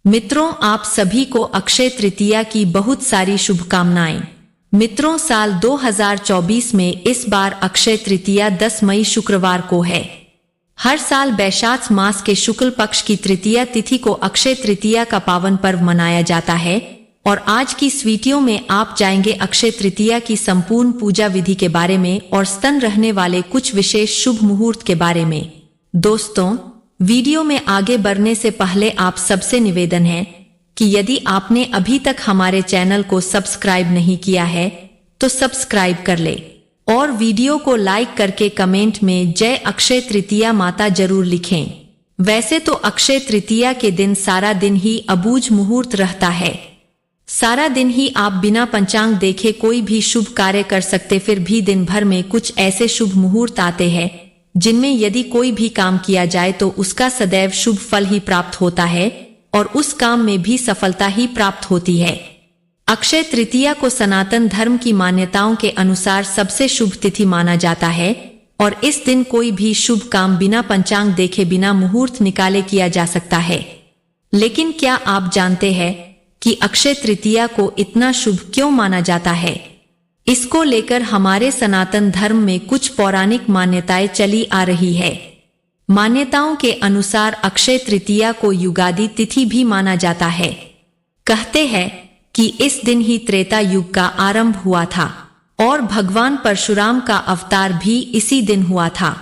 मित्रों, आप सभी को अक्षय तृतीया की बहुत सारी शुभकामनाएं। मित्रों, साल 2024 में इस बार अक्षय तृतीया 10 मई शुक्रवार को है। हर साल वैशाख मास के शुक्ल पक्ष की तृतीया तिथि को अक्षय तृतीया का पावन पर्व मनाया जाता है और आज की इस वीडियो में आप जानेंगे अक्षय तृतीया की संपूर्ण पूजा विधि के बारे में और स्तन रहने वाले कुछ विशेष शुभ मुहूर्त के बारे में। दोस्तों, वीडियो में आगे बढ़ने से पहले आप सबसे निवेदन है कि यदि आपने अभी तक हमारे चैनल को सब्सक्राइब नहीं किया है तो सब्सक्राइब कर ले और वीडियो को लाइक करके कमेंट में जय अक्षय तृतीया माता जरूर लिखें। वैसे तो अक्षय तृतीया के दिन सारा दिन ही अबूझ मुहूर्त रहता है। सारा दिन ही आप बिना पंचांग देखे कोई भी शुभ कार्य कर सकते, फिर भी दिन भर में कुछ ऐसे शुभ मुहूर्त आते हैं जिनमें यदि कोई भी काम किया जाए तो उसका सदैव शुभ फल ही प्राप्त होता है और उस काम में भी सफलता ही प्राप्त होती है। अक्षय तृतीया को सनातन धर्म की मान्यताओं के अनुसार सबसे शुभ तिथि माना जाता है और इस दिन कोई भी शुभ काम बिना पंचांग देखे बिना मुहूर्त निकाले किया जा सकता है। लेकिन क्या आप जानते हैं कि अक्षय तृतीया को इतना शुभ क्यों माना जाता है? इसको लेकर हमारे सनातन धर्म में कुछ पौराणिक मान्यताएं चली आ रही है। मान्यताओं के अनुसार अक्षय तृतीया को युगादि तिथि भी माना जाता है। कहते हैं कि इस दिन ही त्रेता युग का आरंभ हुआ था और भगवान परशुराम का अवतार भी इसी दिन हुआ था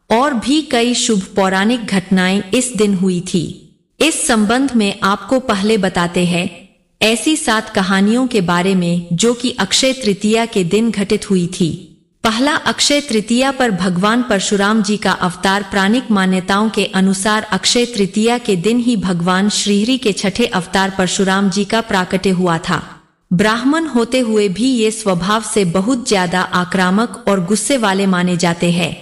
और भी कई शुभ पौराणिक घटनाएं इस दिन हुई थी। इस संबंध में आपको पहले बताते हैं ऐसी 7 कहानियों के बारे में जो कि अक्षय तृतीया के दिन घटित हुई थी। पहला, अक्षय तृतीया पर भगवान परशुराम जी का अवतार। पौराणिक मान्यताओं के अनुसार अक्षय तृतीया के दिन ही भगवान श्रीहरि के छठे अवतार परशुराम जी का प्राकट्य हुआ था। ब्राह्मण होते हुए भी ये स्वभाव से बहुत ज्यादा आक्रामक और गुस्से वाले माने जाते हैं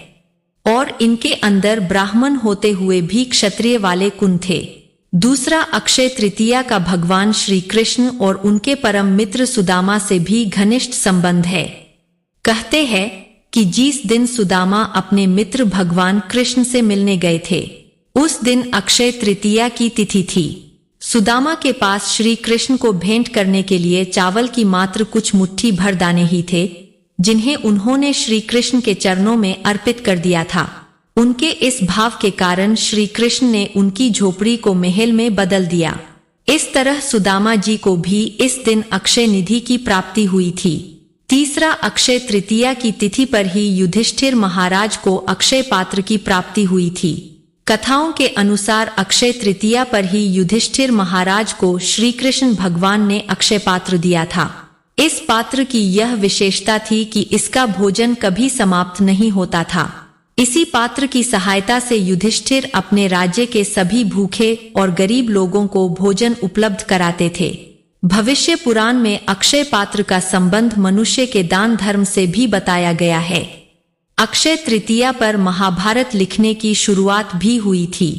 और इनके अंदर ब्राह्मण होते हुए भी क्षत्रिय वाले गुण थे। दूसरा, अक्षय तृतीया का भगवान श्री कृष्ण और उनके परम मित्र सुदामा से भी घनिष्ठ संबंध है। कहते हैं कि जिस दिन सुदामा अपने मित्र भगवान कृष्ण से मिलने गए थे उस दिन अक्षय तृतीया की तिथि थी। सुदामा के पास श्री कृष्ण को भेंट करने के लिए चावल की मात्र कुछ मुट्ठी भर दाने ही थे जिन्हें उन्होंने श्री कृष्ण के चरणों में अर्पित कर दिया था। उनके इस भाव के कारण श्री कृष्ण ने उनकी झोपड़ी को महल में बदल दिया। इस तरह सुदामा जी को भी इस दिन अक्षय निधि की प्राप्ति हुई थी। तीसरा, अक्षय तृतीया की तिथि पर ही युधिष्ठिर महाराज को अक्षय पात्र की प्राप्ति हुई थी। कथाओं के अनुसार अक्षय तृतीया पर ही युधिष्ठिर महाराज को श्री कृष्ण भगवान ने अक्षय पात्र दिया था। इस पात्र की यह विशेषता थी कि इसका भोजन कभी समाप्त नहीं होता था। इसी पात्र की सहायता से युधिष्ठिर अपने राज्य के सभी भूखे और गरीब लोगों को भोजन उपलब्ध कराते थे। भविष्य पुराण में अक्षय पात्र का संबंध मनुष्य के दान धर्म से भी बताया गया है। अक्षय तृतीया पर महाभारत लिखने की शुरुआत भी हुई थी।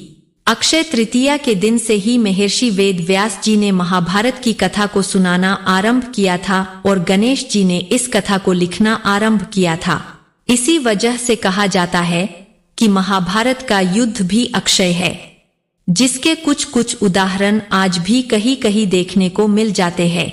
अक्षय तृतीया के दिन से ही महर्षि वेद व्यास जी ने महाभारत की कथा को सुनाना आरंभ किया था और गणेश जी ने इस कथा को लिखना आरंभ किया था। इसी वजह से कहा जाता है कि महाभारत का युद्ध भी अक्षय है, जिसके कुछ कुछ उदाहरण आज भी कहीं कहीं देखने को मिल जाते हैं।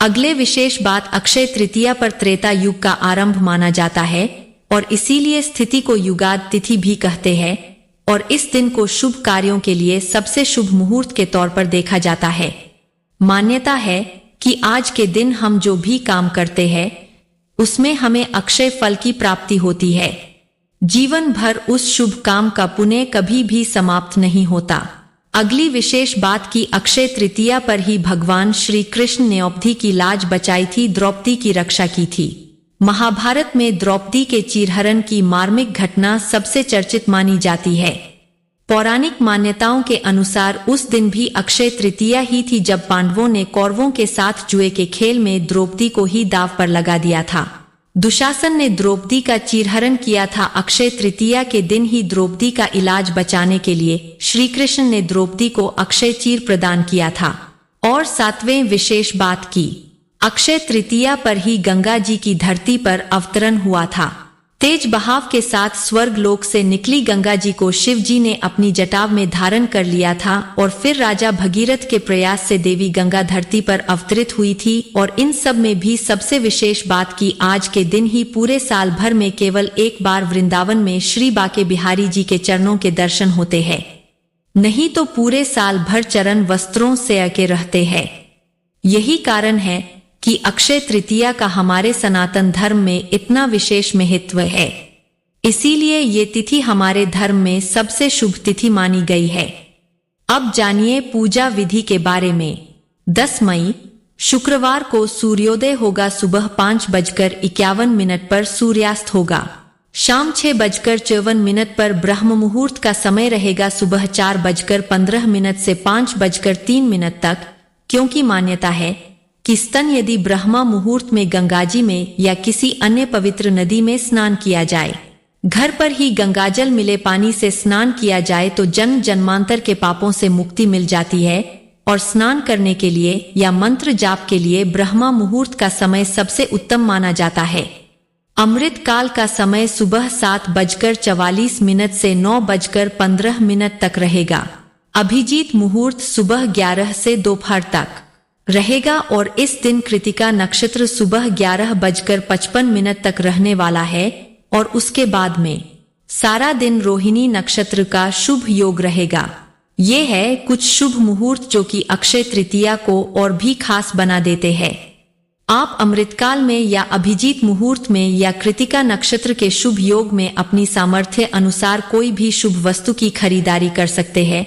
अगले विशेष बात, अक्षय तृतीया पर त्रेता युग का आरंभ माना जाता है और इसीलिए स्थिति को युगाद तिथि भी कहते हैं और इस दिन को शुभ कार्यों के लिए सबसे शुभ मुहूर्त के तौर पर देखा जाता है। मान्यता है कि आज के दिन हम जो भी काम करते हैं उसमें हमें अक्षय फल की प्राप्ति होती है। जीवन भर उस शुभ काम का पुण्य कभी भी समाप्त नहीं होता। अगली विशेष बात की अक्षय तृतीया पर ही भगवान श्री कृष्ण ने द्रौपदी की लाज बचाई थी, द्रौपदी की रक्षा की थी। महाभारत में द्रौपदी के चीरहरण की मार्मिक घटना सबसे चर्चित मानी जाती है। पौराणिक मान्यताओं के अनुसार उस दिन भी अक्षय तृतीया ही थी जब पांडवों ने कौरवों के साथ जुए के खेल में द्रौपदी को ही दांव पर लगा दिया था। दुशासन ने द्रौपदी का चीरहरण किया था। अक्षय तृतीया के दिन ही द्रौपदी का इलाज बचाने के लिए श्री कृष्ण ने द्रौपदी को अक्षय चीर प्रदान किया था। और 7वें विशेष बात की अक्षय तृतीया पर ही गंगा जी की धरती पर अवतरण हुआ था। तेज बहाव के साथ स्वर्ग लोक से निकली गंगा जी को शिव जी ने अपनी जटाव में धारण कर लिया था और फिर राजा भगीरथ के प्रयास से देवी गंगा धरती पर अवतरित हुई थी। और इन सब में भी सबसे विशेष बात कि आज के दिन ही पूरे साल भर में केवल एक बार वृंदावन में श्री बाके बिहारी जी के चरणों के दर्शन होते हैं, नहीं तो पूरे साल भर चरण वस्त्रों से अके रहते हैं। यही कारण है कि अक्षय तृतीया का हमारे सनातन धर्म में इतना विशेष महत्व है। इसीलिए ये तिथि हमारे धर्म में सबसे शुभ तिथि मानी गई है। अब जानिए पूजा विधि के बारे में। 10 मई शुक्रवार को सूर्योदय होगा। सुबह 5:51 पर सूर्यास्त होगा। शाम 6:54 पर ब्रह्म मुहूर्त का समय रहेगा। सुबह 4:15 से 5:03 तक, क्योंकि मान्यता है कि स्तन यदि ब्रह्मा मुहूर्त में गंगाजी में या किसी अन्य पवित्र नदी में स्नान किया जाए, घर पर ही गंगाजल मिले पानी से स्नान किया जाए तो जन्म जन्मांतर के पापों से मुक्ति मिल जाती है। और स्नान करने के लिए या मंत्र जाप के लिए ब्रह्मा मुहूर्त का समय सबसे उत्तम माना जाता है। अमृत काल का समय सुबह 7:44 से 9:15 तक रहेगा। अभिजीत मुहूर्त सुबह 11 से दोपहर तक रहेगा और इस दिन कृतिका नक्षत्र सुबह 11:55 तक रहने वाला है और उसके बाद में सारा दिन रोहिणी नक्षत्र का शुभ योग रहेगा। ये है कुछ शुभ मुहूर्त जो कि अक्षय तृतीया को और भी खास बना देते हैं। आप अमृतकाल में या अभिजीत मुहूर्त में या कृतिका नक्षत्र के शुभ योग में अपनी सामर्थ्य अनुसार कोई भी शुभ वस्तु की खरीदारी कर सकते हैं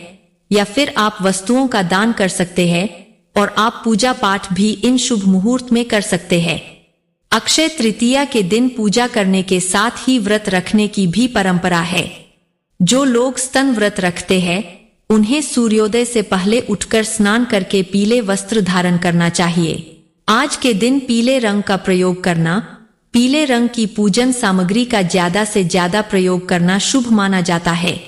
या फिर आप वस्तुओं का दान कर सकते हैं और आप पूजा पाठ भी इन शुभ मुहूर्त में कर सकते हैं। अक्षय तृतीया के दिन पूजा करने के साथ ही व्रत रखने की भी परंपरा है। जो लोग स्तन व्रत रखते हैं उन्हें सूर्योदय से पहले उठकर स्नान करके पीले वस्त्र धारण करना चाहिए। आज के दिन पीले रंग का प्रयोग करना, पीले रंग की पूजन सामग्री का ज्यादा से ज्यादा प्रयोग करना शुभ माना जाता है।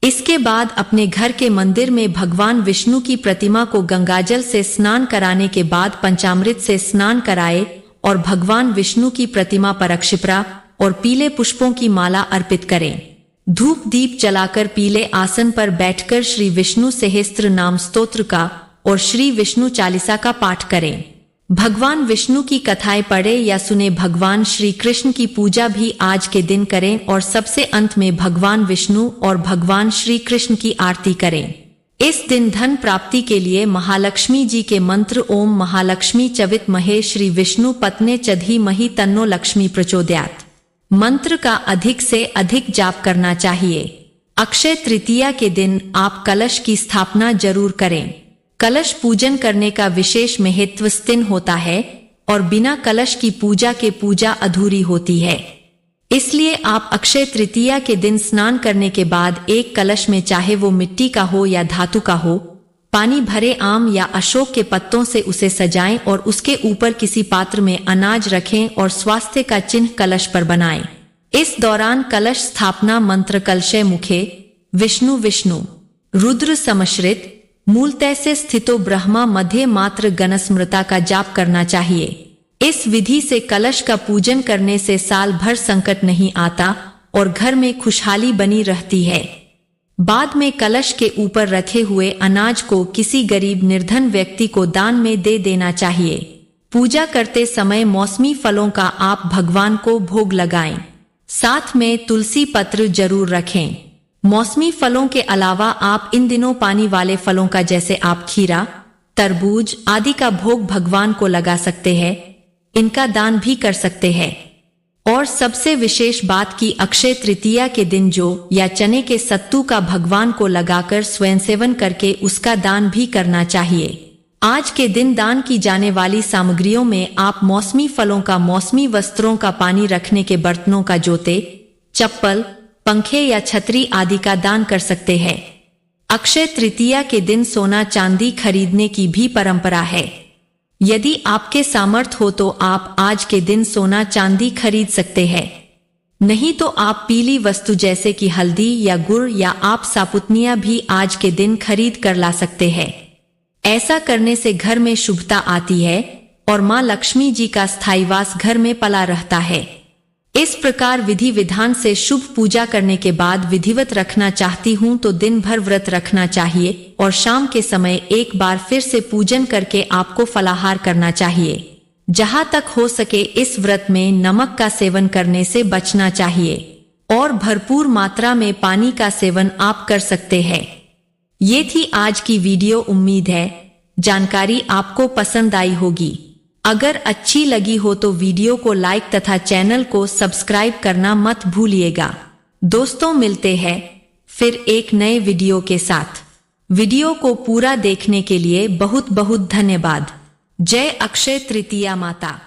इसके बाद अपने घर के मंदिर में भगवान विष्णु की प्रतिमा को गंगाजल से स्नान कराने के बाद पंचामृत से स्नान कराए और भगवान विष्णु की प्रतिमा पर अक्षिप्रा और पीले पुष्पों की माला अर्पित करें। धूप दीप जलाकर पीले आसन पर बैठकर श्री विष्णु सहस्त्र नाम स्तोत्र का और श्री विष्णु चालीसा का पाठ करें। भगवान विष्णु की कथाएं पढ़े या सुने। भगवान श्री कृष्ण की पूजा भी आज के दिन करें और सबसे अंत में भगवान विष्णु और भगवान श्री कृष्ण की आरती करें। इस दिन धन प्राप्ति के लिए महालक्ष्मी जी के मंत्र ओम महालक्ष्मी चवित महे श्री विष्णु पत्ने चधी मही तन्नो लक्ष्मी प्रचोदयात् मंत्र का अधिक से अधिक जाप करना चाहिए। अक्षय तृतीया के दिन आप कलश की स्थापना जरूर करें। कलश पूजन करने का विशेष महत्व स्थिन होता है और बिना कलश की पूजा के पूजा अधूरी होती है। इसलिए आप अक्षय तृतीया के दिन स्नान करने के बाद एक कलश में चाहे वो मिट्टी का हो या धातु का हो, पानी भरे आम या अशोक के पत्तों से उसे सजाएं और उसके ऊपर किसी पात्र में अनाज रखें और स्वास्थ्य का चिन्ह कलश पर बनाएं। इस दौरान कलश स्थापना मंत्र कलशय मुखे विष्णु विष्णु रुद्र समश्रित मूलतः से स्थितो ब्रह्मा मध्य मात्र गणस्मृता का जाप करना चाहिए। इस विधि से कलश का पूजन करने से साल भर संकट नहीं आता और घर में खुशहाली बनी रहती है। बाद में कलश के ऊपर रखे हुए अनाज को किसी गरीब निर्धन व्यक्ति को दान में दे देना चाहिए। पूजा करते समय मौसमी फलों का आप भगवान को भोग लगाएं। साथ में तुलसी पत्र जरूर रखें। मौसमी फलों के अलावा आप इन दिनों पानी वाले फलों का जैसे आप खीरा, तरबूज आदि का भोग भगवान को लगा सकते हैं। इनका दान भी कर सकते हैं। और सबसे विशेष बात की अक्षय तृतीया के दिन जौ या चने के सत्तू का भगवान को लगाकर स्वयं सेवन करके उसका दान भी करना चाहिए। आज के दिन दान की जाने वाली सामग्रियों में आप मौसमी फलों का, मौसमी वस्त्रों का, पानी रखने के बर्तनों का, जूते, चप्पल, पंखे या छतरी आदि का दान कर सकते हैं। अक्षय तृतीया के दिन सोना चांदी खरीदने की भी परंपरा है। यदि आपके सामर्थ्य हो तो आप आज के दिन सोना चांदी खरीद सकते हैं। नहीं तो आप पीली वस्तु जैसे कि हल्दी या गुड़ या आप सापुतनियां भी आज के दिन खरीद कर ला सकते हैं। ऐसा करने से घर में शुभता आती है और मां लक्ष्मी जी का स्थायीवास घर में पला रहता है। इस प्रकार विधि विधान से शुभ पूजा करने के बाद विधिवत रखना चाहती हूँ तो दिन भर व्रत रखना चाहिए और शाम के समय एक बार फिर से पूजन करके आपको फलाहार करना चाहिए। जहां तक हो सके इस व्रत में नमक का सेवन करने से बचना चाहिए और भरपूर मात्रा में पानी का सेवन आप कर सकते हैं। ये थी आज की वीडियो। उम्मीद है जानकारी आपको पसंद आई होगी। अगर अच्छी लगी हो तो वीडियो को लाइक तथा चैनल को सब्सक्राइब करना मत भूलिएगा। दोस्तों मिलते हैं फिर एक नए वीडियो के साथ। वीडियो को पूरा देखने के लिए बहुत बहुत धन्यवाद। जय अक्षय तृतीया माता।